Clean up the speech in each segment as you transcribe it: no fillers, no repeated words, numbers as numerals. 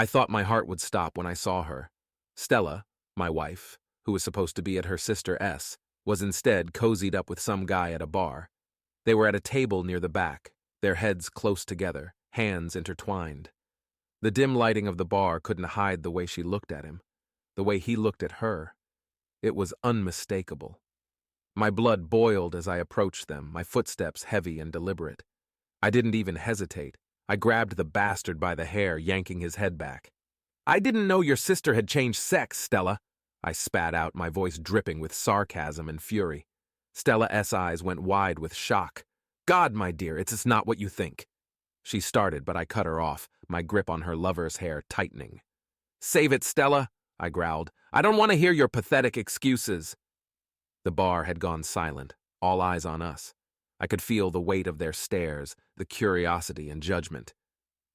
I thought my heart would stop when I saw her. Stella, my wife, who was supposed to be at her sister S, was instead cozied up with some guy at a bar. They were at a table near the back, their heads close together, hands intertwined. The dim lighting of the bar couldn't hide the way she looked at him, the way he looked at her. It was unmistakable. My blood boiled as I approached them, my footsteps heavy and deliberate. I didn't even hesitate. I grabbed the bastard by the hair, yanking his head back. "I didn't know your sister had changed sex, Stella," I spat out, my voice dripping with sarcasm and fury. Stella's eyes went wide with shock. "God, my dear, it's not what you think." She started, but I cut her off, my grip on her lover's hair tightening. "Save it, Stella," I growled. "I don't want to hear your pathetic excuses." The bar had gone silent, all eyes on us. I could feel the weight of their stares, the curiosity and judgment.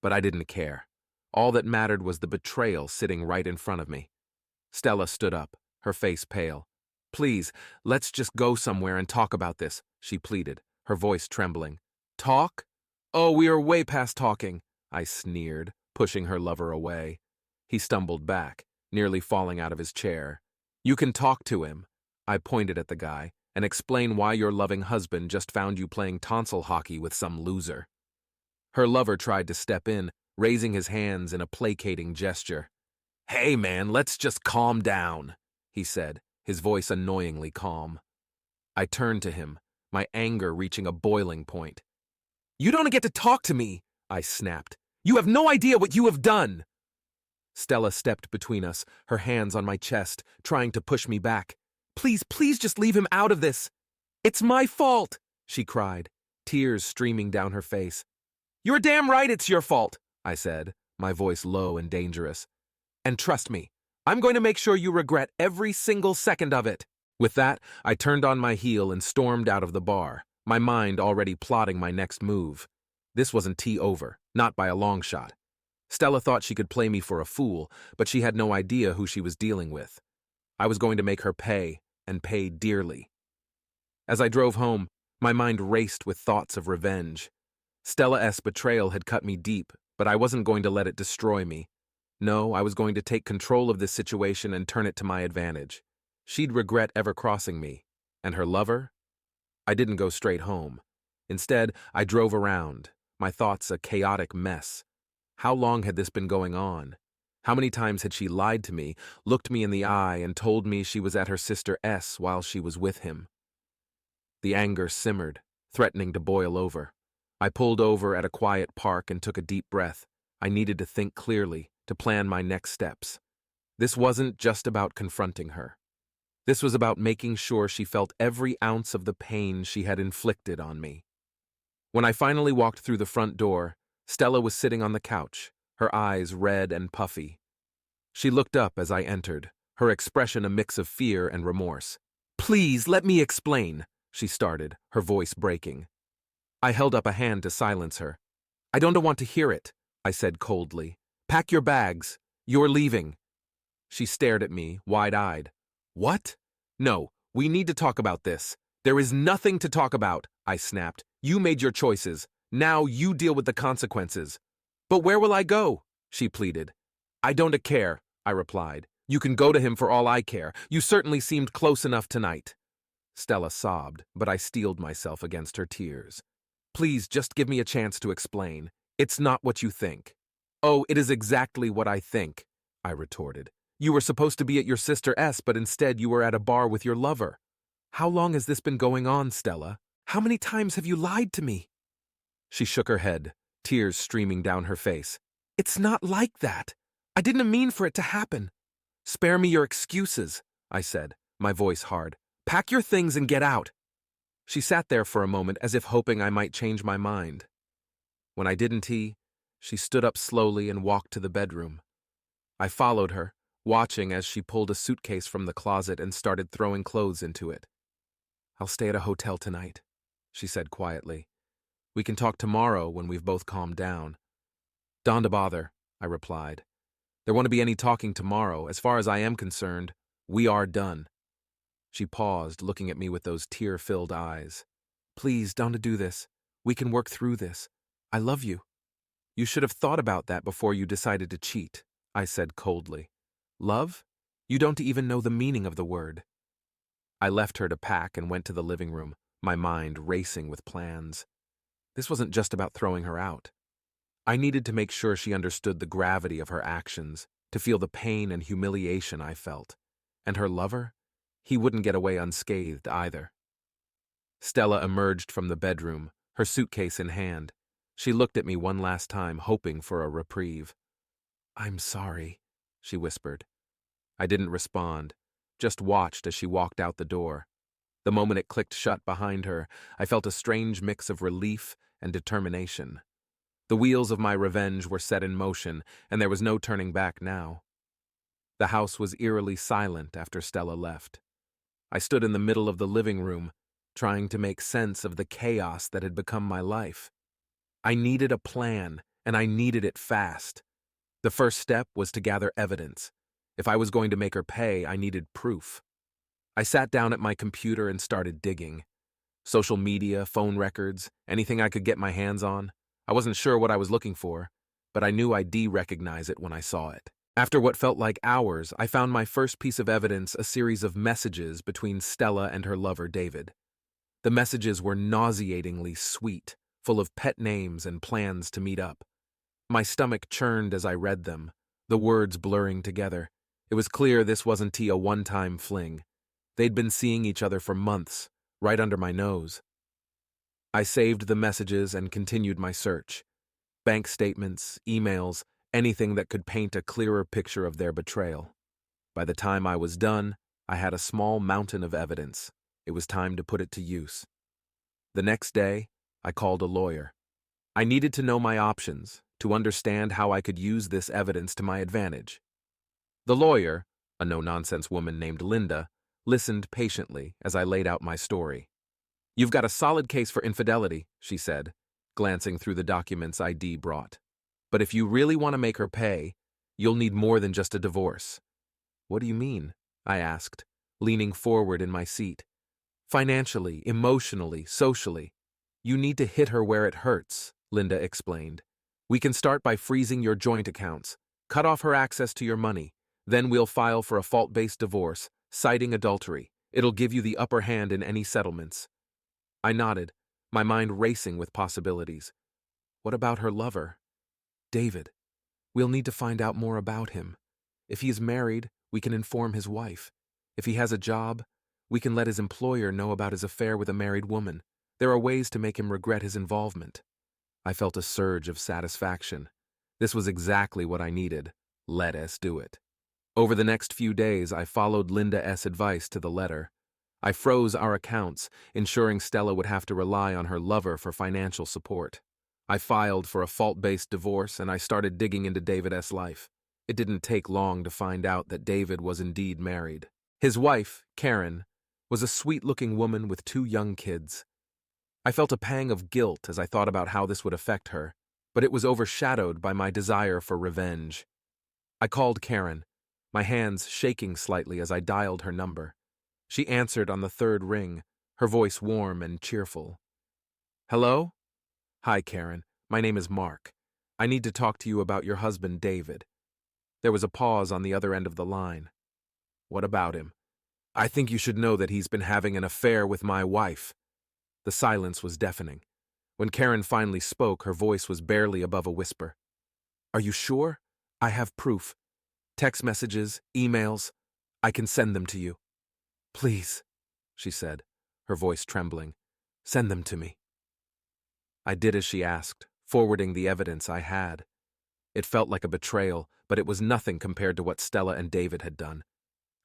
But I didn't care. All that mattered was the betrayal sitting right in front of me. Stella stood up, her face pale. "Please, let's just go somewhere and talk about this," she pleaded, her voice trembling. "Talk? Oh, we are way past talking," I sneered, pushing her lover away. He stumbled back, nearly falling out of his chair. "You can talk to him," I pointed at the guy, "and explain why your loving husband just found you playing tonsil hockey with some loser." Her lover tried to step in, raising his hands in a placating gesture. "Hey man, let's just calm down," he said, his voice annoyingly calm. I turned to him, my anger reaching a boiling point. "You don't get to talk to me," I snapped. "You have no idea what you have done." Stella stepped between us, her hands on my chest, trying to push me back. Please just leave him out of this." "It's my fault," she cried, tears streaming down her face. "You're damn right it's your fault," I said, my voice low and dangerous. "And trust me, I'm going to make sure you regret every single second of it." With that, I turned on my heel and stormed out of the bar, my mind already plotting my next move. This wasn't tea over, not by a long shot. Stella thought she could play me for a fool, but she had no idea who she was dealing with. I was going to make her pay, and pay dearly. As I drove home, my mind raced with thoughts of revenge. Stella's betrayal had cut me deep, but I wasn't going to let it destroy me. No, I was going to take control of this situation and turn it to my advantage. She'd regret ever crossing me. And her lover? I didn't go straight home. Instead, I drove around, my thoughts a chaotic mess. How long had this been going on? How many times had she lied to me, looked me in the eye, and told me she was at her sister S while she was with him? The anger simmered, threatening to boil over. I pulled over at a quiet park and took a deep breath. I needed to think clearly, to plan my next steps. This wasn't just about confronting her. This was about making sure she felt every ounce of the pain she had inflicted on me. When I finally walked through the front door, Stella was sitting on the couch, her eyes red and puffy. She looked up as I entered, her expression a mix of fear and remorse. "Please, let me explain," she started, her voice breaking. I held up a hand to silence her. "I don't want to hear it," I said coldly. "Pack your bags. You're leaving." She stared at me, wide-eyed. "What? No, we need to talk about this." "There is nothing to talk about," I snapped. "You made your choices. Now you deal with the consequences." "But where will I go?" she pleaded. "I don't care," I replied. "You can go to him for all I care. You certainly seemed close enough tonight." Stella sobbed, but I steeled myself against her tears. "Please, just give me a chance to explain. It's not what you think." "Oh, it is exactly what I think," I retorted. "You were supposed to be at your sister S, but instead you were at a bar with your lover. How long has this been going on, Stella? How many times have you lied to me?" She shook her head, tears streaming down her face. "It's not like that. I didn't mean for it to happen." "Spare me your excuses," I said, my voice hard. "Pack your things and get out." She sat there for a moment as if hoping I might change my mind. When I didn't, she stood up slowly and walked to the bedroom. I followed her, watching as she pulled a suitcase from the closet and started throwing clothes into it. "I'll stay at a hotel tonight," she said quietly. "We can talk tomorrow when we've both calmed down." "Don't bother," I replied. "There won't be any talking tomorrow. As far as I am concerned, we are done." She paused, looking at me with those tear-filled eyes. "Please, don't do this. We can work through this. I love you. You should have thought about that before you decided to cheat," I said coldly. Love? You don't even know the meaning of the word. I left her to pack and went to the living room, my mind racing with plans. This wasn't just about throwing her out. I needed to make sure she understood the gravity of her actions, to feel the pain and humiliation I felt. And her lover? He wouldn't get away unscathed either. Stella emerged from the bedroom, her suitcase in hand. She looked at me one last time, hoping for a reprieve. "I'm sorry," she whispered. I didn't respond, just watched as she walked out the door. The moment it clicked shut behind her, I felt a strange mix of relief and determination. The wheels of my revenge were set in motion, and there was no turning back now. The house was eerily silent after Stella left. I stood in the middle of the living room, trying to make sense of the chaos that had become my life. I needed a plan, and I needed it fast. The first step was to gather evidence. If I was going to make her pay, I needed proof. I sat down at my computer and started digging. Social media, phone records, anything I could get my hands on. I wasn't sure what I was looking for, but I knew I'd recognize it when I saw it. After what felt like hours, I found my first piece of evidence, a series of messages between Stella and her lover, David. The messages were nauseatingly sweet, full of pet names and plans to meet up. My stomach churned as I read them, the words blurring together. It was clear this wasn't a one-time fling. They'd been seeing each other for months, right under my nose. I saved the messages and continued my search. Bank statements, emails, anything that could paint a clearer picture of their betrayal. By the time I was done, I had a small mountain of evidence. It was time to put it to use. The next day, I called a lawyer. I needed to know my options, to understand how I could use this evidence to my advantage. The lawyer, a no-nonsense woman named Linda, listened patiently as I laid out my story. "You've got a solid case for infidelity," she said, glancing through the documents ID brought. "But if you really want to make her pay, you'll need more than just a divorce." "What do you mean?" I asked, leaning forward in my seat. "Financially, emotionally, socially. You need to hit her where it hurts," Linda explained. "We can start by freezing your joint accounts, cut off her access to your money. Then we'll file for a fault-based divorce, citing adultery. It'll give you the upper hand in any settlements." I nodded, my mind racing with possibilities. What about her lover? David. We'll need to find out more about him. If he is married, we can inform his wife. If he has a job, we can let his employer know about his affair with a married woman. There are ways to make him regret his involvement. I felt a surge of satisfaction. This was exactly what I needed. Let us do it. Over the next few days, I followed Linda S.'s advice to the letter. I froze our accounts, ensuring Stella would have to rely on her lover for financial support. I filed for a fault-based divorce, and I started digging into David S.'s life. It didn't take long to find out that David was indeed married. His wife, Karen, was a sweet-looking woman with 2 young kids. I felt a pang of guilt as I thought about how this would affect her, but it was overshadowed by my desire for revenge. I called Karen, my hands shaking slightly as I dialed her number. She answered on the 3rd ring, her voice warm and cheerful. "Hello?" "Hi, Karen. My name is Mark. I need to talk to you about your husband, David." There was a pause on the other end of the line. "What about him?" "I think you should know that he's been having an affair with my wife." The silence was deafening. When Karen finally spoke, her voice was barely above a whisper. "Are you sure? I have proof. Text messages, emails. I can send them to you." "Please," she said, her voice trembling. "Send them to me." I did as she asked, forwarding the evidence I had. It felt like a betrayal, but it was nothing compared to what Stella and David had done.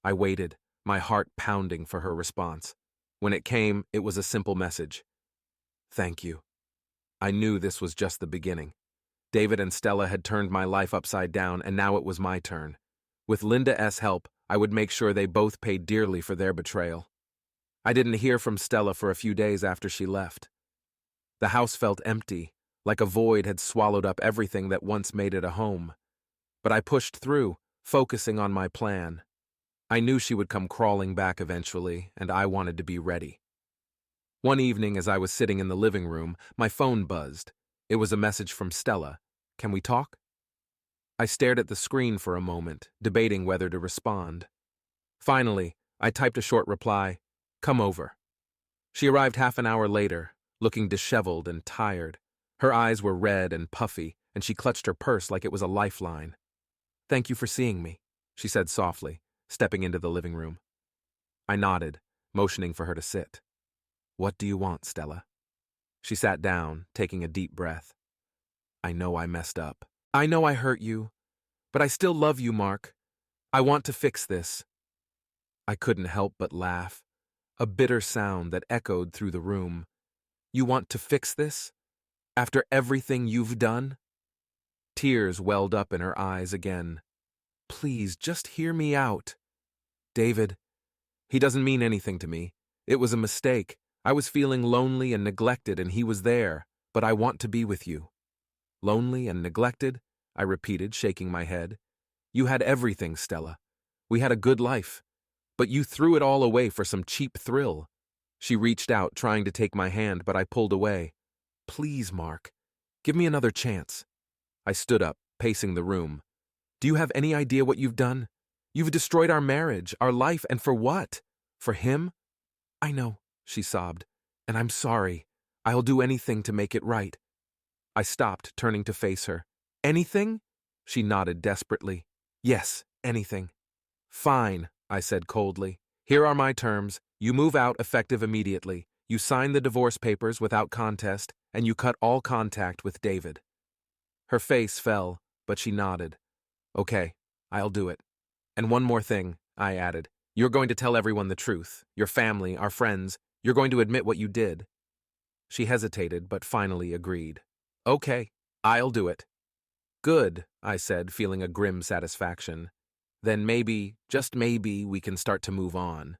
I waited, my heart pounding for her response. When it came, it was a simple message. "Thank you." I knew this was just the beginning. David and Stella had turned my life upside down, and now it was my turn. With Linda S.'s help, I would make sure they both paid dearly for their betrayal. I didn't hear from Stella for a few days after she left. The house felt empty, like a void had swallowed up everything that once made it a home. But I pushed through, focusing on my plan. I knew she would come crawling back eventually, and I wanted to be ready. One evening, as I was sitting in the living room, my phone buzzed. It was a message from Stella. "Can we talk?" I stared at the screen for a moment, debating whether to respond. Finally, I typed a short reply, "Come over." She arrived half an hour later, looking disheveled and tired. Her eyes were red and puffy, and she clutched her purse like it was a lifeline. "Thank you for seeing me," she said softly, stepping into the living room. I nodded, motioning for her to sit. "What do you want, Stella?" She sat down, taking a deep breath. "I know I messed up. I know I hurt you, but I still love you, Mark. I want to fix this." I couldn't help but laugh, a bitter sound that echoed through the room. "You want to fix this? After everything you've done?" Tears welled up in her eyes again. "Please, just hear me out." "David, he doesn't mean anything to me. It was a mistake. I was feeling lonely and neglected, and he was there, but I want to be with you." "Lonely and neglected?" I repeated, shaking my head. "You had everything, Stella. We had a good life. But you threw it all away for some cheap thrill." She reached out, trying to take my hand, but I pulled away. "Please, Mark, give me another chance." I stood up, pacing the room. "Do you have any idea what you've done? You've destroyed our marriage, our life, and for what? For him?" "I know," she sobbed, "and I'm sorry. I'll do anything to make it right." I stopped, turning to face her. "Anything?" She nodded desperately. "Yes, anything." "Fine," I said coldly. "Here are my terms. You move out effective immediately. You sign the divorce papers without contest, and you cut all contact with David." Her face fell, but she nodded. "Okay, I'll do it. And one more thing," I added. "You're going to tell everyone the truth. Your family, our friends. You're going to admit what you did." She hesitated, but finally agreed. "Okay, I'll do it." "Good," I said, feeling a grim satisfaction. "Then maybe, just maybe, we can start to move on."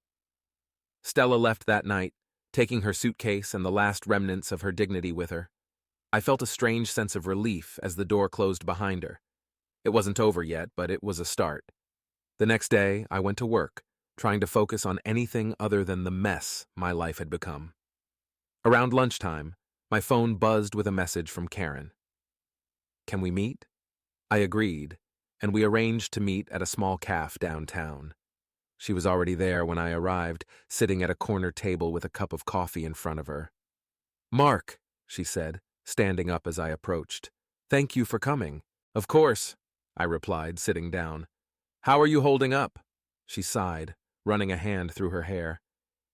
Stella left that night, taking her suitcase and the last remnants of her dignity with her. I felt a strange sense of relief as the door closed behind her. It wasn't over yet, but it was a start. The next day, I went to work, trying to focus on anything other than the mess my life had become. Around lunchtime, my phone buzzed with a message from Karen. "Can we meet?" I agreed, and we arranged to meet at a small cafe downtown. She was already there when I arrived, sitting at a corner table with a cup of coffee in front of her. "Mark," she said, standing up as I approached. "Thank you for coming." "Of course," I replied, sitting down. "How are you holding up?" She sighed, running a hand through her hair.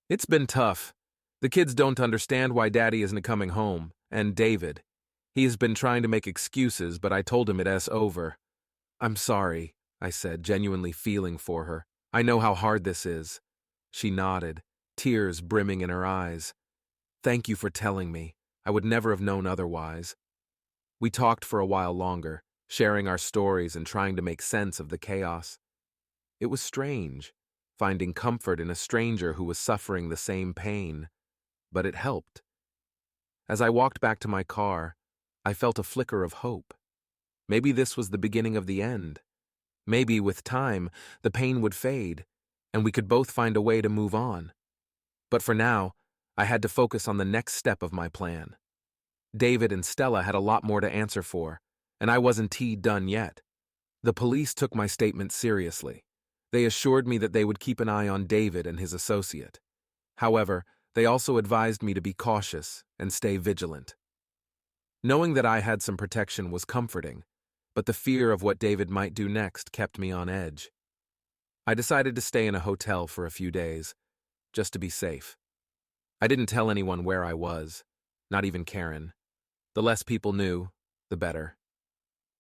"It's been tough. The kids don't understand why Daddy isn't coming home, and David. He has been trying to make excuses, but I told him it's over." "I'm sorry," I said, genuinely feeling for her. "I know how hard this is." She nodded, tears brimming in her eyes. "Thank you for telling me. I would never have known otherwise." We talked for a while longer, sharing our stories and trying to make sense of the chaos. It was strange, finding comfort in a stranger who was suffering the same pain, but it helped. As I walked back to my car, I felt a flicker of hope. Maybe this was the beginning of the end. Maybe, with time, the pain would fade, and we could both find a way to move on. But for now, I had to focus on the next step of my plan. David and Stella had a lot more to answer for, and I wasn't done yet. The police took my statement seriously. They assured me that they would keep an eye on David and his associate. However, they also advised me to be cautious and stay vigilant. Knowing that I had some protection was comforting, but the fear of what David might do next kept me on edge. I decided to stay in a hotel for a few days, just to be safe. I didn't tell anyone where I was, not even Karen. The less people knew, the better.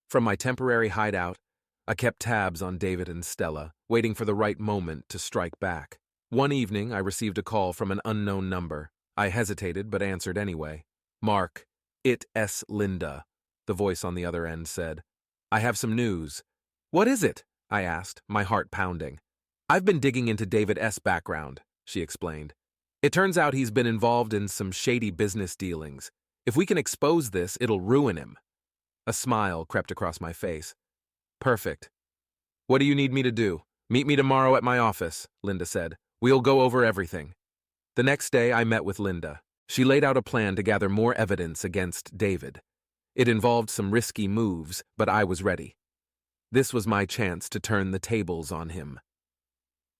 From my temporary hideout, I kept tabs on David and Stella, waiting for the right moment to strike back. One evening, I received a call from an unknown number. I hesitated, but answered anyway. "Mark, it's Linda," the voice on the other end said. "I have some news." "What is it?" I asked, my heart pounding. "I've been digging into David S.'s background," she explained. "It turns out he's been involved in some shady business dealings. If we can expose this, it'll ruin him." A smile crept across my face. "Perfect. What do you need me to do?" "Meet me tomorrow at my office," Linda said. "We'll go over everything." The next day, I met with Linda. She laid out a plan to gather more evidence against David. It involved some risky moves, but I was ready. This was my chance to turn the tables on him.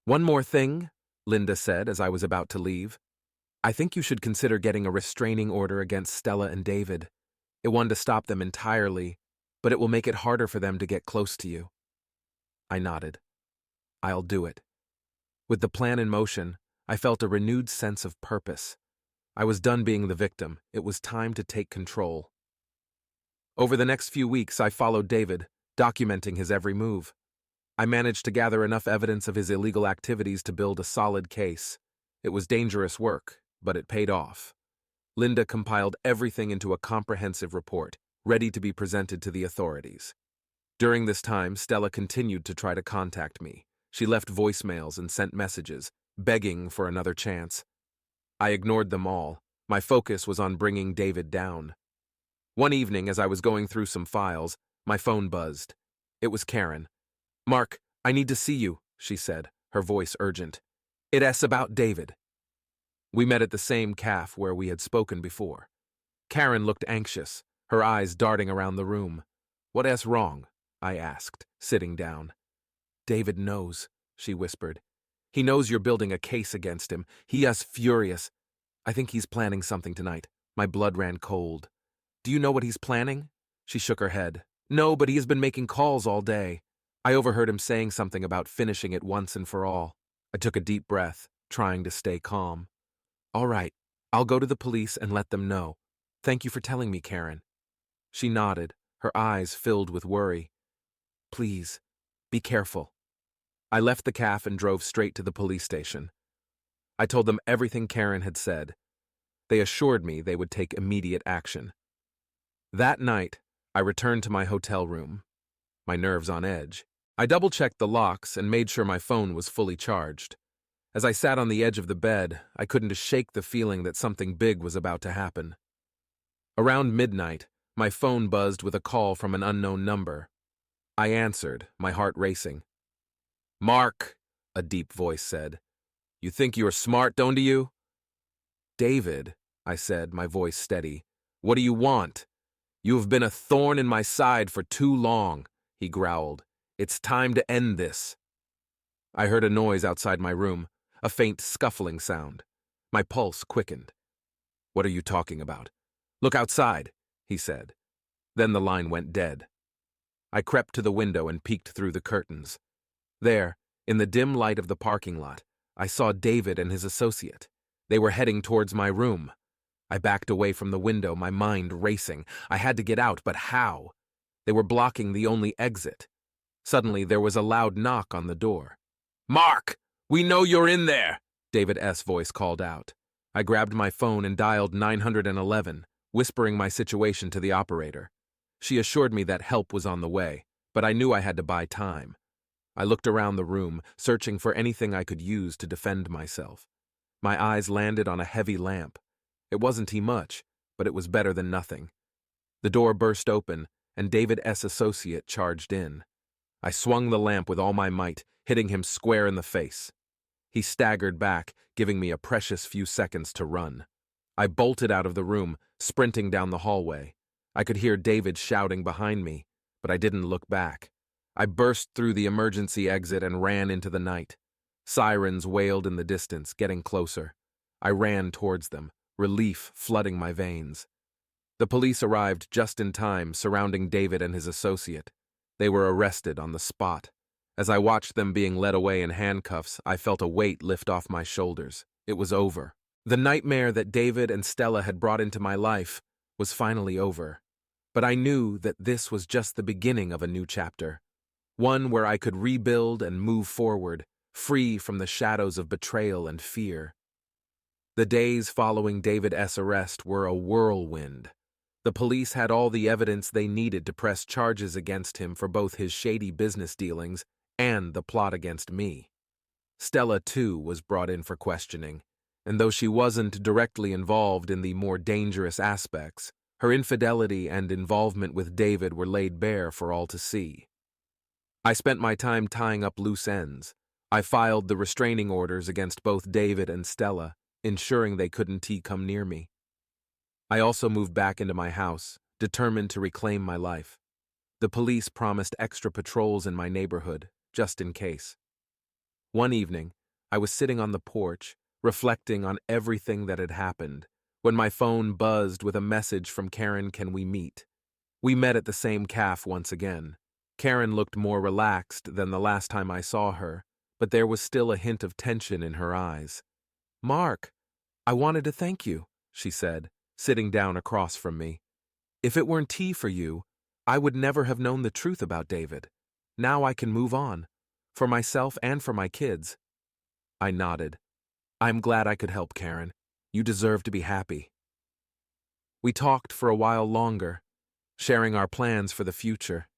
"One more thing," Linda said as I was about to leave. "I think you should consider getting a restraining order against Stella and David. It won't stop them entirely, but it will make it harder for them to get close to you." I nodded. "I'll do it." With the plan in motion, I felt a renewed sense of purpose. I was done being the victim. It was time to take control. Over the next few weeks, I followed David, documenting his every move. I managed to gather enough evidence of his illegal activities to build a solid case. It was dangerous work, but it paid off. Linda compiled everything into a comprehensive report, ready to be presented to the authorities. During this time, Stella continued to try to contact me. She left voicemails and sent messages, begging for another chance. I ignored them all. My focus was on bringing David down. One evening, as I was going through some files, my phone buzzed. It was Karen. "Mark, I need to see you," she said, her voice urgent. "It's about David." We met at the same cafe where we had spoken before. Karen looked anxious, her eyes darting around the room. "What's wrong?" I asked, sitting down. "David knows," she whispered. "He knows you're building a case against him. He is furious. I think he's planning something tonight." My blood ran cold. "Do you know what he's planning?" She shook her head. "No, but he has been making calls all day. I overheard him saying something about finishing it once and for all." I took a deep breath, trying to stay calm. "All right, I'll go to the police and let them know. Thank you for telling me, Karen." She nodded, her eyes filled with worry. "Please, be careful." I left the cafe and drove straight to the police station. I told them everything Karen had said. They assured me they would take immediate action. That night, I returned to my hotel room, my nerves on edge. I double-checked the locks and made sure my phone was fully charged. As I sat on the edge of the bed, I couldn't shake the feeling that something big was about to happen. Around midnight, my phone buzzed with a call from an unknown number. I answered, my heart racing. "Mark," a deep voice said. "You think you're smart, don't you?" "David," I said, my voice steady. "What do you want?" "You have been a thorn in my side for too long," he growled. "It's time to end this." I heard a noise outside my room, a faint scuffling sound. My pulse quickened. "What are you talking about?" "Look outside," he said. Then the line went dead. I crept to the window and peeked through the curtains. There, in the dim light of the parking lot, I saw David and his associate. They were heading towards my room. I backed away from the window, my mind racing. I had to get out, but how? They were blocking the only exit. Suddenly, there was a loud knock on the door. "Mark, we know you're in there," David S.'s voice called out. I grabbed my phone and dialed 911, whispering my situation to the operator. She assured me that help was on the way, but I knew I had to buy time. I looked around the room, searching for anything I could use to defend myself. My eyes landed on a heavy lamp. It wasn't much, but it was better than nothing. The door burst open, and David S.'s associate charged in. I swung the lamp with all my might, hitting him square in the face. He staggered back, giving me a precious few seconds to run. I bolted out of the room, sprinting down the hallway. I could hear David shouting behind me, but I didn't look back. I burst through the emergency exit and ran into the night. Sirens wailed in the distance, getting closer. I ran towards them, relief flooding my veins. The police arrived just in time, surrounding David and his associate. They were arrested on the spot. As I watched them being led away in handcuffs, I felt a weight lift off my shoulders. It was over. The nightmare that David and Stella had brought into my life was finally over. But I knew that this was just the beginning of a new chapter. One where I could rebuild and move forward, free from the shadows of betrayal and fear. The days following David S.'s arrest were a whirlwind. The police had all the evidence they needed to press charges against him for both his shady business dealings and the plot against me. Stella, too, was brought in for questioning, and though she wasn't directly involved in the more dangerous aspects, her infidelity and involvement with David were laid bare for all to see. I spent my time tying up loose ends. I filed the restraining orders against both David and Stella, ensuring they couldn't come near me. I also moved back into my house, determined to reclaim my life. The police promised extra patrols in my neighborhood, just in case. One evening, I was sitting on the porch, reflecting on everything that had happened, when my phone buzzed with a message from Karen. Can we meet? We met at the same cafe once again. Karen looked more relaxed than the last time I saw her, but there was still a hint of tension in her eyes. Mark, I wanted to thank you, she said, sitting down across from me. If it weren't tea for you, I would never have known the truth about David. Now I can move on, for myself and for my kids. I nodded. I'm glad I could help, Karen. You deserve to be happy. We talked for a while longer, sharing our plans for the future.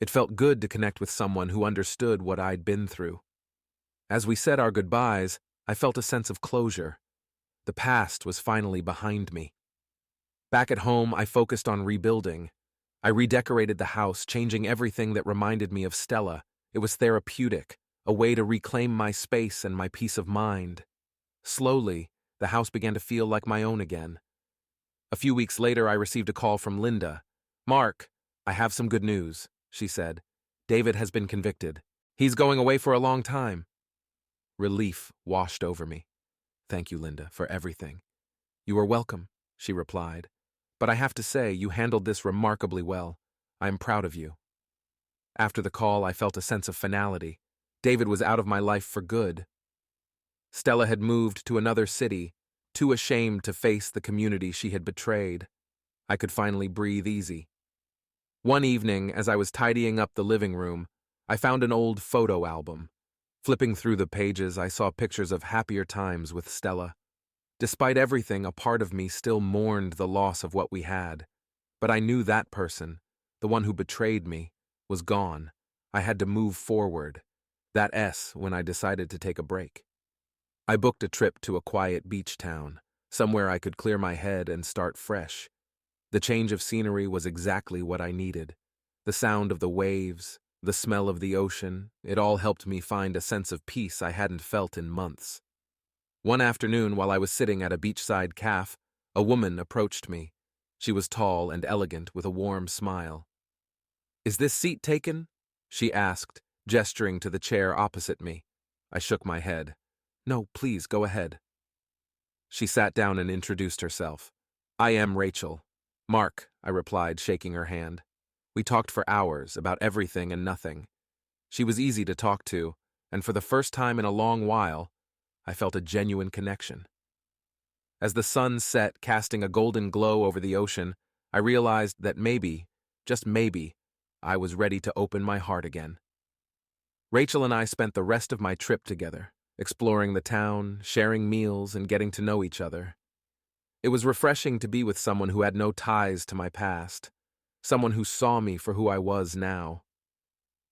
It felt good to connect with someone who understood what I'd been through. As we said our goodbyes, I felt a sense of closure. The past was finally behind me. Back at home, I focused on rebuilding. I redecorated the house, changing everything that reminded me of Stella. It was therapeutic, a way to reclaim my space and my peace of mind. Slowly, the house began to feel like my own again. A few weeks later, I received a call from Linda. Mark, I have some good news, she said. David has been convicted. He's going away for a long time. Relief washed over me. Thank you, Linda, for everything. You are welcome, she replied. But I have to say, you handled this remarkably well. I am proud of you. After the call, I felt a sense of finality. David was out of my life for good. Stella had moved to another city, too ashamed to face the community she had betrayed. I could finally breathe easy. One evening, as I was tidying up the living room, I found an old photo album. Flipping through the pages, I saw pictures of happier times with Stella. Despite everything, a part of me still mourned the loss of what we had. But I knew that person, the one who betrayed me, was gone. I had to move forward. That S when I decided to take a break. I booked a trip to a quiet beach town, somewhere I could clear my head and start fresh. The change of scenery was exactly what I needed. The sound of the waves, the smell of the ocean, it all helped me find a sense of peace I hadn't felt in months. One afternoon, while I was sitting at a beachside cafe, a woman approached me. She was tall and elegant with a warm smile. Is this seat taken? She asked, gesturing to the chair opposite me. I shook my head. No, please, go ahead. She sat down and introduced herself. I am Rachel. Mark, I replied, shaking her hand. We talked for hours about everything and nothing. She was easy to talk to, and for the first time in a long while, I felt a genuine connection. As the sun set, casting a golden glow over the ocean, I realized that maybe, just maybe, I was ready to open my heart again. Rachel and I spent the rest of my trip together, exploring the town, sharing meals, and getting to know each other. It was refreshing to be with someone who had no ties to my past, someone who saw me for who I was now.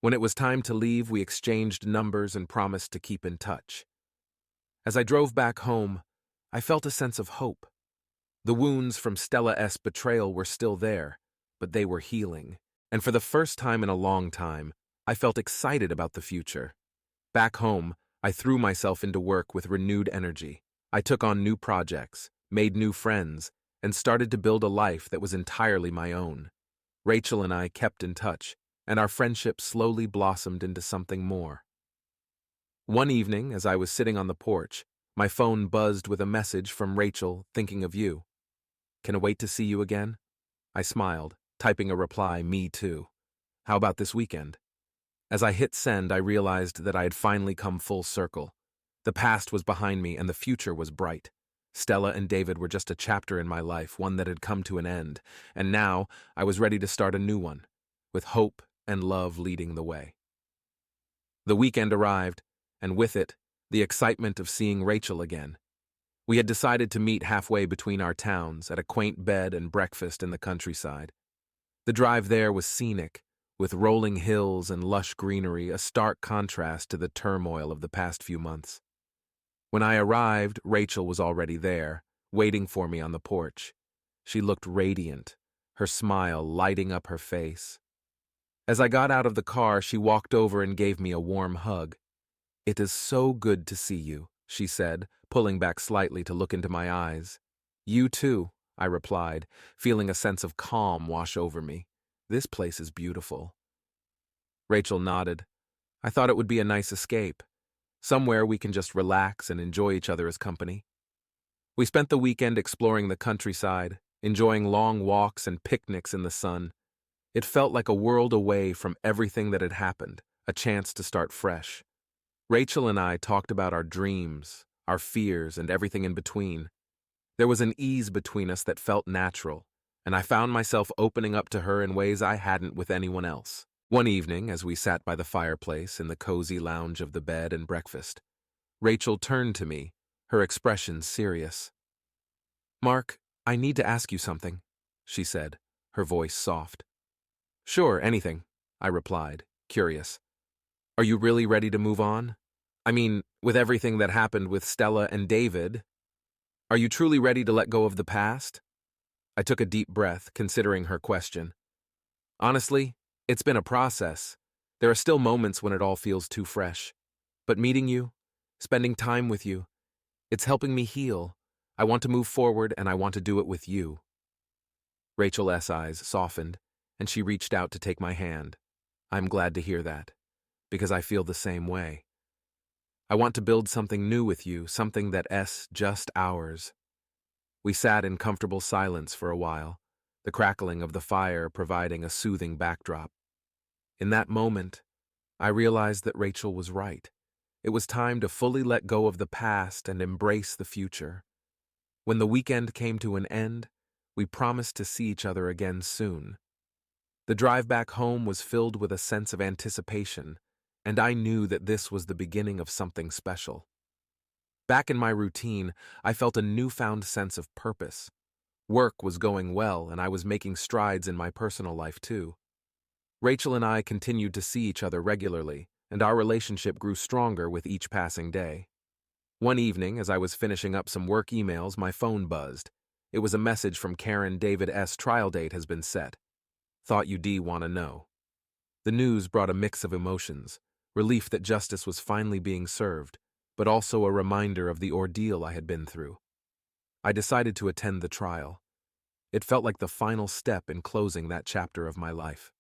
When it was time to leave, we exchanged numbers and promised to keep in touch. As I drove back home, I felt a sense of hope. The wounds from Stella's betrayal were still there, but they were healing. And for the first time in a long time, I felt excited about the future. Back home, I threw myself into work with renewed energy. I took on new projects, made new friends, and started to build a life that was entirely my own. Rachel and I kept in touch, and our friendship slowly blossomed into something more. One evening, as I was sitting on the porch, my phone buzzed with a message from Rachel, thinking of you. Can I wait to see you again? I smiled, typing a reply, me too. How about this weekend? As I hit send, I realized that I had finally come full circle. The past was behind me and the future was bright. Stella and David were just a chapter in my life, one that had come to an end, and now I was ready to start a new one, with hope and love leading the way. The weekend arrived, and with it, the excitement of seeing Rachel again. We had decided to meet halfway between our towns at a quaint bed and breakfast in the countryside. The drive there was scenic, with rolling hills and lush greenery, a stark contrast to the turmoil of the past few months. When I arrived, Rachel was already there, waiting for me on the porch. She looked radiant, her smile lighting up her face. As I got out of the car, she walked over and gave me a warm hug. It is so good to see you, she said, pulling back slightly to look into my eyes. You too, I replied, feeling a sense of calm wash over me. This place is beautiful." Rachel nodded. "I thought it would be a nice escape. Somewhere we can just relax and enjoy each other as company." We spent the weekend exploring the countryside, enjoying long walks and picnics in the sun. It felt like a world away from everything that had happened, a chance to start fresh. Rachel and I talked about our dreams, our fears, and everything in between. There was an ease between us that felt natural, and I found myself opening up to her in ways I hadn't with anyone else. One evening, as we sat by the fireplace in the cozy lounge of the bed and breakfast, Rachel turned to me, her expression serious. "Mark, I need to ask you something," she said, her voice soft. "Sure, anything," I replied, curious. "Are you really ready to move on? I mean, with everything that happened with Stella and David, are you truly ready to let go of the past?" I took a deep breath, considering her question. "Honestly, it's been a process. There are still moments when it all feels too fresh. But meeting you, spending time with you, it's helping me heal. I want to move forward, and I want to do it with you." Rachel's eyes softened, and she reached out to take my hand. I'm glad to hear that, because I feel the same way. I want to build something new with you, something that's just ours. We sat in comfortable silence for a while, the crackling of the fire providing a soothing backdrop. In that moment, I realized that Rachel was right. It was time to fully let go of the past and embrace the future. When the weekend came to an end, we promised to see each other again soon. The drive back home was filled with a sense of anticipation, and I knew that this was the beginning of something special. Back in my routine, I felt a newfound sense of purpose. Work was going well, and I was making strides in my personal life too. Rachel and I continued to see each other regularly, and our relationship grew stronger with each passing day. One evening, as I was finishing up some work emails, my phone buzzed. It was a message from Karen. "David's trial date has been set. Thought you'd want to know." The news brought a mix of emotions, relief that justice was finally being served, but also a reminder of the ordeal I had been through. I decided to attend the trial. It felt like the final step in closing that chapter of my life.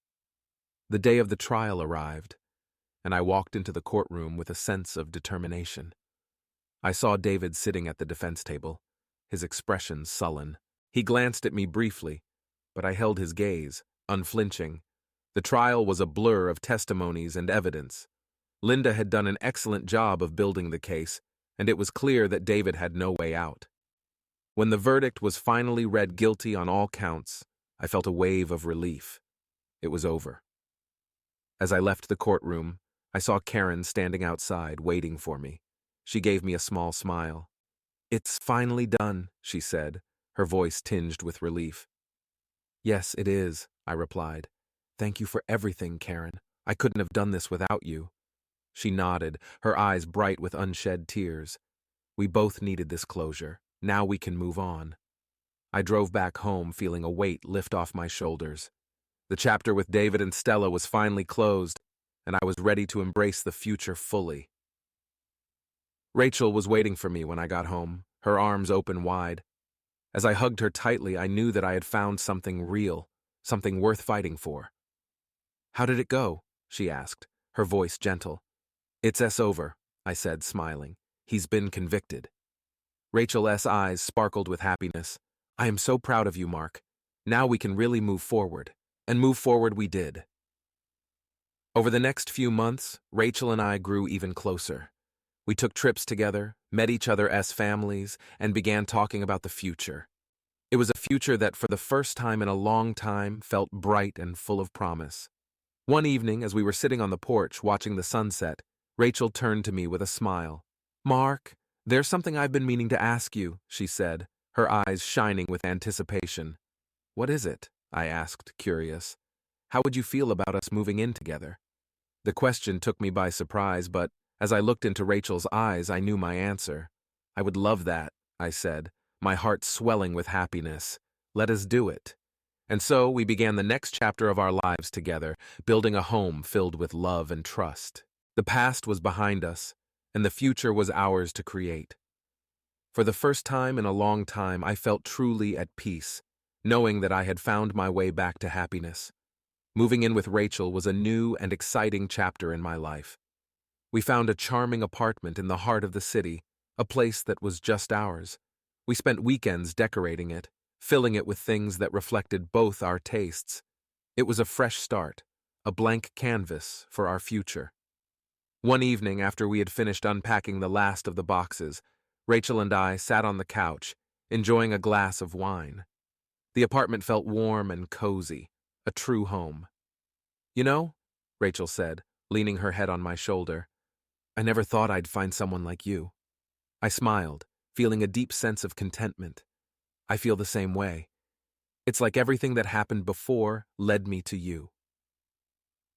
The day of the trial arrived, and I walked into the courtroom with a sense of determination. I saw David sitting at the defense table, his expression sullen. He glanced at me briefly, but I held his gaze, unflinching. The trial was a blur of testimonies and evidence. Linda had done an excellent job of building the case, and it was clear that David had no way out. When the verdict was finally read guilty on all counts, I felt a wave of relief. It was over. As I left the courtroom, I saw Karen standing outside, waiting for me. She gave me a small smile. "It's finally done," she said, her voice tinged with relief. "Yes, it is," I replied. "Thank you for everything, Karen. I couldn't have done this without you." She nodded, her eyes bright with unshed tears. We both needed this closure. Now we can move on. I drove back home feeling a weight lift off my shoulders. The chapter with David and Stella was finally closed, and I was ready to embrace the future fully. Rachel was waiting for me when I got home, her arms open wide. As I hugged her tightly, I knew that I had found something real, something worth fighting for. "How did it go?" she asked, her voice gentle. "It's over," I said, smiling. "He's been convicted." Rachel's eyes sparkled with happiness. "I am so proud of you, Mark. Now we can really move forward." And move forward we did. Over the next few months, Rachel and I grew even closer. We took trips together, met each other as families, and began talking about the future. It was a future that, for the first time in a long time, felt bright and full of promise. One evening, as we were sitting on the porch watching the sunset, Rachel turned to me with a smile. "Mark, there's something I've been meaning to ask you," she said, her eyes shining with anticipation. "What is it?" I asked, curious. "How would you feel about us moving in together?" The question took me by surprise, but as I looked into Rachel's eyes, I knew my answer. "I would love that," I said, my heart swelling with happiness. "Let us do it." And so we began the next chapter of our lives together, building a home filled with love and trust. The past was behind us, and the future was ours to create. For the first time in a long time, I felt truly at peace, knowing that I had found my way back to happiness. Moving in with Rachel was a new and exciting chapter in my life. We found a charming apartment in the heart of the city, a place that was just ours. We spent weekends decorating it, filling it with things that reflected both our tastes. It was a fresh start, a blank canvas for our future. One evening, after we had finished unpacking the last of the boxes, Rachel and I sat on the couch, enjoying a glass of wine. The apartment felt warm and cozy, a true home. "You know," Rachel said, leaning her head on my shoulder, "I never thought I'd find someone like you." I smiled, feeling a deep sense of contentment. I feel the same way. It's like everything that happened before led me to you.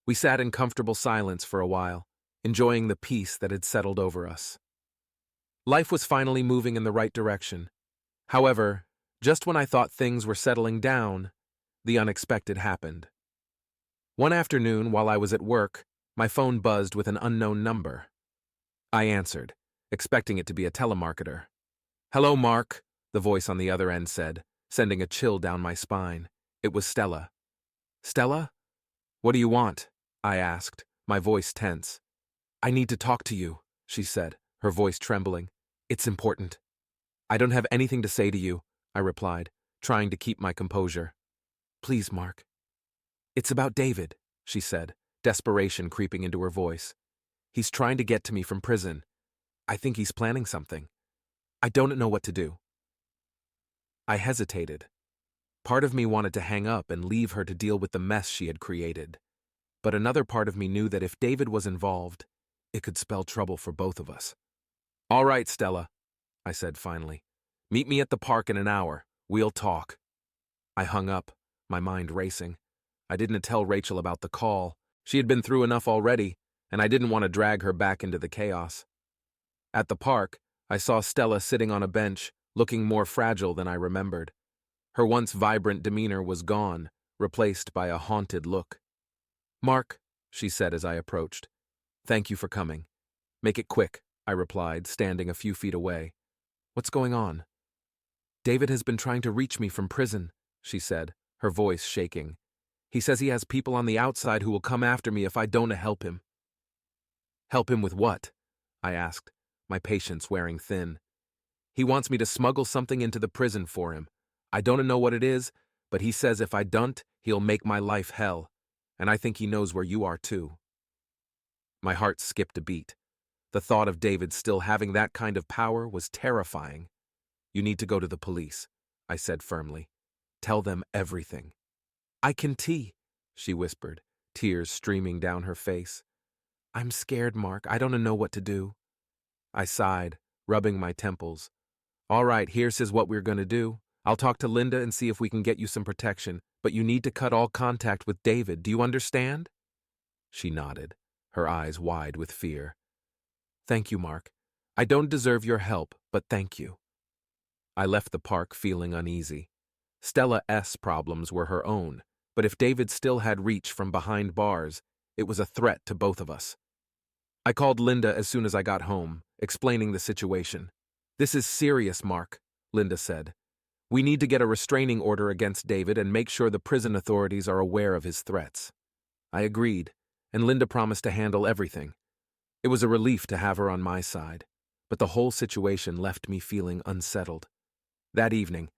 We sat in comfortable silence for a while, enjoying the peace that had settled over us. Life was finally moving in the right direction. However, just when I thought things were settling down, the unexpected happened. One afternoon, while I was at work, my phone buzzed with an unknown number. I answered, expecting it to be a telemarketer. "Hello, Mark," the voice on the other end said, sending a chill down my spine. It was Stella. "Stella? What do you want?" I asked, my voice tense. "I need to talk to you," she said, her voice trembling. "It's important." "I don't have anything to say to you," I replied, trying to keep my composure. "Please, Mark." "It's about David," she said, desperation creeping into her voice. "He's trying to get to me from prison. I think he's planning something. I don't know what to do." I hesitated. Part of me wanted to hang up and leave her to deal with the mess she had created. But another part of me knew that if David was involved, it could spell trouble for both of us. "All right, Stella," I said finally. "Meet me at the park in an hour. We'll talk." I hung up, my mind racing. I didn't tell Rachel about the call. She had been through enough already, and I didn't want to drag her back into the chaos. At the park, I saw Stella sitting on a bench, looking more fragile than I remembered. Her once vibrant demeanor was gone, replaced by a haunted look. "Mark," she said as I approached. "Thank you for coming." "Make it quick," I replied, standing a few feet away. "What's going on?" "David has been trying to reach me from prison," she said, her voice shaking. "He says he has people on the outside who will come after me if I don't help him." "Help him with what?" I asked, my patience wearing thin. "He wants me to smuggle something into the prison for him. I don't know what it is, but he says if I don't, he'll make my life hell. And I think he knows where you are too." My heart skipped a beat. The thought of David still having that kind of power was terrifying. "You need to go to the police," I said firmly. "Tell them everything." "I can she whispered, tears streaming down her face. "I'm scared, Mark. I don't know what to do." I sighed, rubbing my temples. "All right, here's what we're going to do. I'll talk to Linda and see if we can get you some protection, but you need to cut all contact with David. Do you understand?" She nodded, her eyes wide with fear. "Thank you, Mark. I don't deserve your help, but thank you." I left the park feeling uneasy. Stella's problems were her own, but if David still had reach from behind bars, it was a threat to both of us. I called Linda as soon as I got home, explaining the situation. "This is serious, Mark," Linda said. "We need to get a restraining order against David and make sure the prison authorities are aware of his threats." I agreed, and Linda promised to handle everything. It was a relief to have her on my side, but the whole situation left me feeling unsettled. That evening,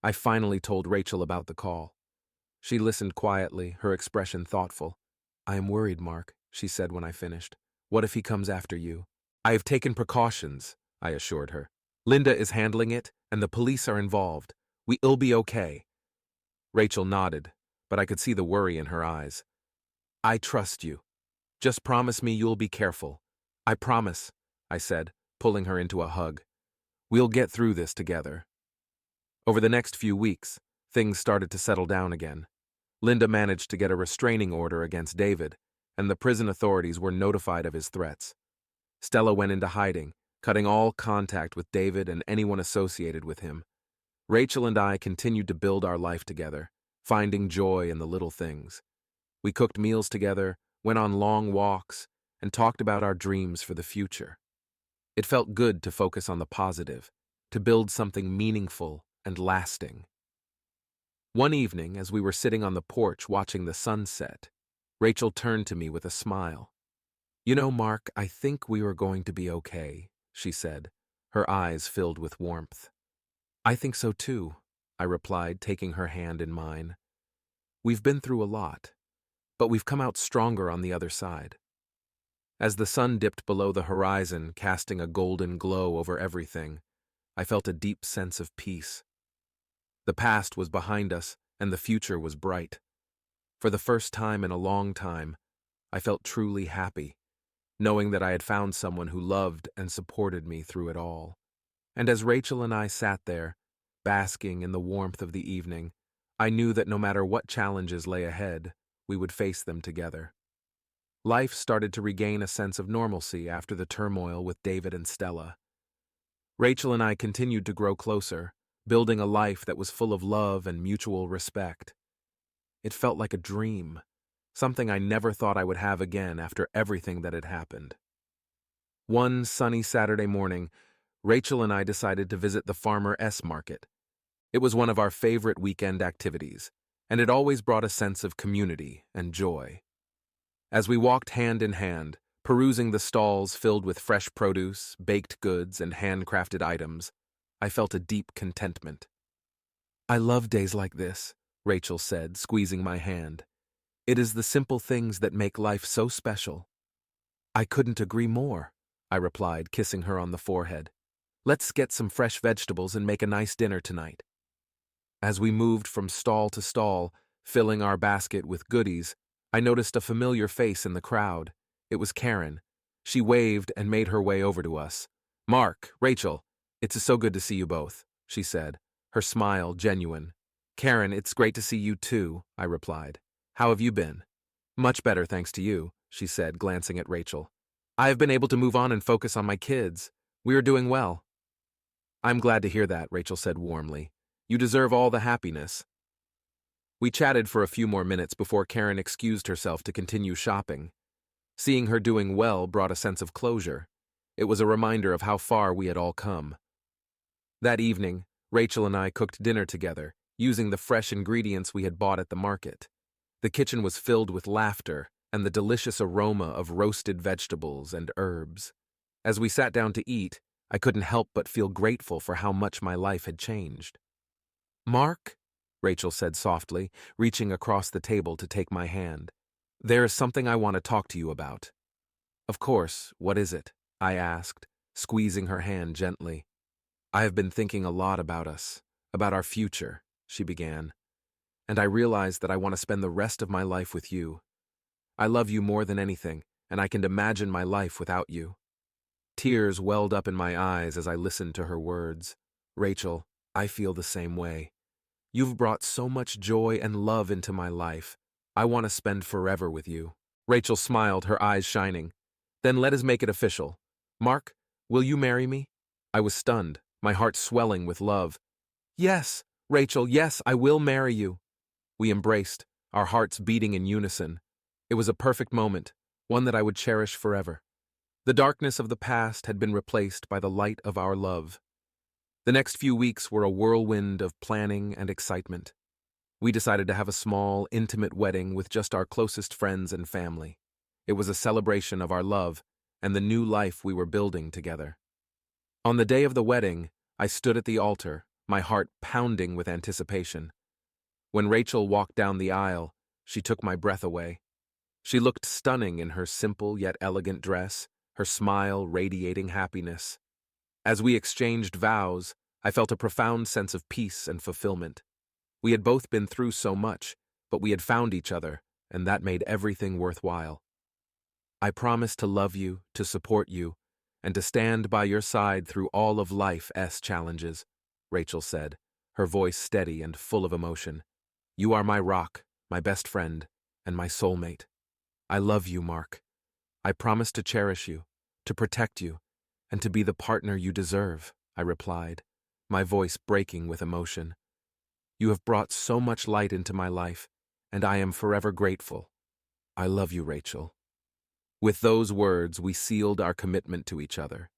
I finally told Rachel about the call. She listened quietly, her expression thoughtful. "I am worried, Mark," she said when I finished. "What if he comes after you?" "I have taken precautions," I assured her. "Linda is handling it, and the police are involved. We'll be okay." Rachel nodded, but I could see the worry in her eyes. "I trust you. Just promise me you'll be careful." "I promise," I said, pulling her into a hug. "We'll get through this together." Over the next few weeks, things started to settle down again. Linda managed to get a restraining order against David, and the prison authorities were notified of his threats. Stella went into hiding, cutting all contact with David and anyone associated with him. Rachel and I continued to build our life together, finding joy in the little things. We cooked meals together, went on long walks, and talked about our dreams for the future. It felt good to focus on the positive, to build something meaningful and lasting. One evening, as we were sitting on the porch watching the sunset, Rachel turned to me with a smile. You know, Mark, I think we are going to be okay, she said, her eyes filled with warmth. I think so too, I replied, taking her hand in mine. We've been through a lot, but we've come out stronger on the other side. As the sun dipped below the horizon, casting a golden glow over everything, I felt a deep sense of peace. The past was behind us, and the future was bright. For the first time in a long time, I felt truly happy, knowing that I had found someone who loved and supported me through it all. And as Rachel and I sat there, basking in the warmth of the evening, I knew that no matter what challenges lay ahead, we would face them together. Life started to regain a sense of normalcy after the turmoil with David and Stella. Rachel and I continued to grow closer, building a life that was full of love and mutual respect. It felt like a dream, something I never thought I would have again after everything that had happened. One sunny Saturday morning, Rachel and I decided to visit the Farmer S Market. It was one of our favorite weekend activities, and it always brought a sense of community and joy. As we walked hand in hand, perusing the stalls filled with fresh produce, baked goods, and handcrafted items, I felt a deep contentment. I love days like this, Rachel said, squeezing my hand. It is the simple things that make life so special. I couldn't agree more, I replied, kissing her on the forehead. Let's get some fresh vegetables and make a nice dinner tonight. As we moved from stall to stall, filling our basket with goodies, I noticed a familiar face in the crowd. It was Karen. She waved and made her way over to us. Mark, Rachel, it's so good to see you both, she said, her smile genuine. Karen, it's great to see you too, I replied. How have you been? Much better, thanks to you, she said, glancing at Rachel. I have been able to move on and focus on my kids. We are doing well. I'm glad to hear that, Rachel said warmly. You deserve all the happiness. We chatted for a few more minutes before Karen excused herself to continue shopping. Seeing her doing well brought a sense of closure. It was a reminder of how far we had all come. That evening, Rachel and I cooked dinner together, using the fresh ingredients we had bought at the market. The kitchen was filled with laughter and the delicious aroma of roasted vegetables and herbs. As we sat down to eat, I couldn't help but feel grateful for how much my life had changed. Mark, Rachel said softly, reaching across the table to take my hand. There is something I want to talk to you about. Of course, what is it? I asked, squeezing her hand gently. I have been thinking a lot about us, about our future, she began, and I realized that I want to spend the rest of my life with you. I love you more than anything, and I can imagine my life without you. Tears welled up in my eyes as I listened to her words. Rachel, I feel the same way. You've brought so much joy and love into my life. I want to spend forever with you. Rachel smiled, her eyes shining. Then let us make it official. Mark, will you marry me? I was stunned, my heart swelling with love. Yes, Rachel, yes, I will marry you. We embraced, our hearts beating in unison. It was a perfect moment, one that I would cherish forever. The darkness of the past had been replaced by the light of our love. The next few weeks were a whirlwind of planning and excitement. We decided to have a small, intimate wedding with just our closest friends and family. It was a celebration of our love and the new life we were building together. On the day of the wedding, I stood at the altar, my heart pounding with anticipation. When Rachel walked down the aisle, she took my breath away. She looked stunning in her simple yet elegant dress, her smile radiating happiness. As we exchanged vows, I felt a profound sense of peace and fulfillment. We had both been through so much, but we had found each other, and that made everything worthwhile. I promise to love you, to support you, and to stand by your side through all of life's challenges, Rachel said, her voice steady and full of emotion. You are my rock, my best friend, and my soulmate. I love you, Mark. I promise to cherish you, to protect you, and to be the partner you deserve, I replied, my voice breaking with emotion. You have brought so much light into my life, and I am forever grateful. I love you, Rachel. With those words, we sealed our commitment to each other.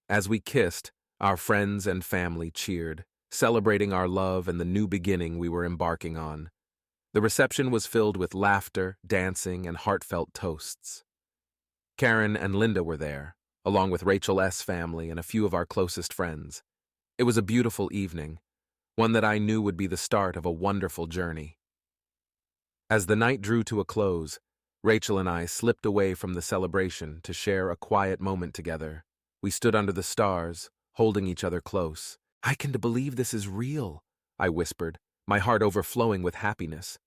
As we kissed, our friends and family cheered, celebrating our love and the new beginning we were embarking on. The reception was filled with laughter, dancing, and heartfelt toasts. Karen and Linda were there, along with Rachel S. family and a few of our closest friends. It was a beautiful evening, one that I knew would be the start of a wonderful journey. As the night drew to a close, Rachel and I slipped away from the celebration to share a quiet moment together. We stood under the stars, holding each other close. "I can't believe this is real," I whispered, my heart overflowing with happiness.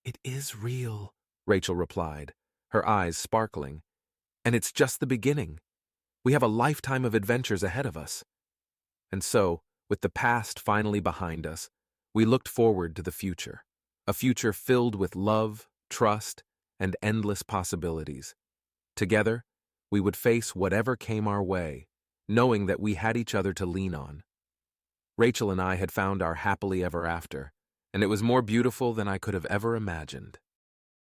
"It is real," Rachel replied, her eyes sparkling. "And it's just the beginning. We have a lifetime of adventures ahead of us." And so, with the past finally behind us, we looked forward to the future. A future filled with love, trust, and endless possibilities. Together, we would face whatever came our way, knowing that we had each other to lean on. Rachel and I had found our happily ever after, and it was more beautiful than I could have ever imagined.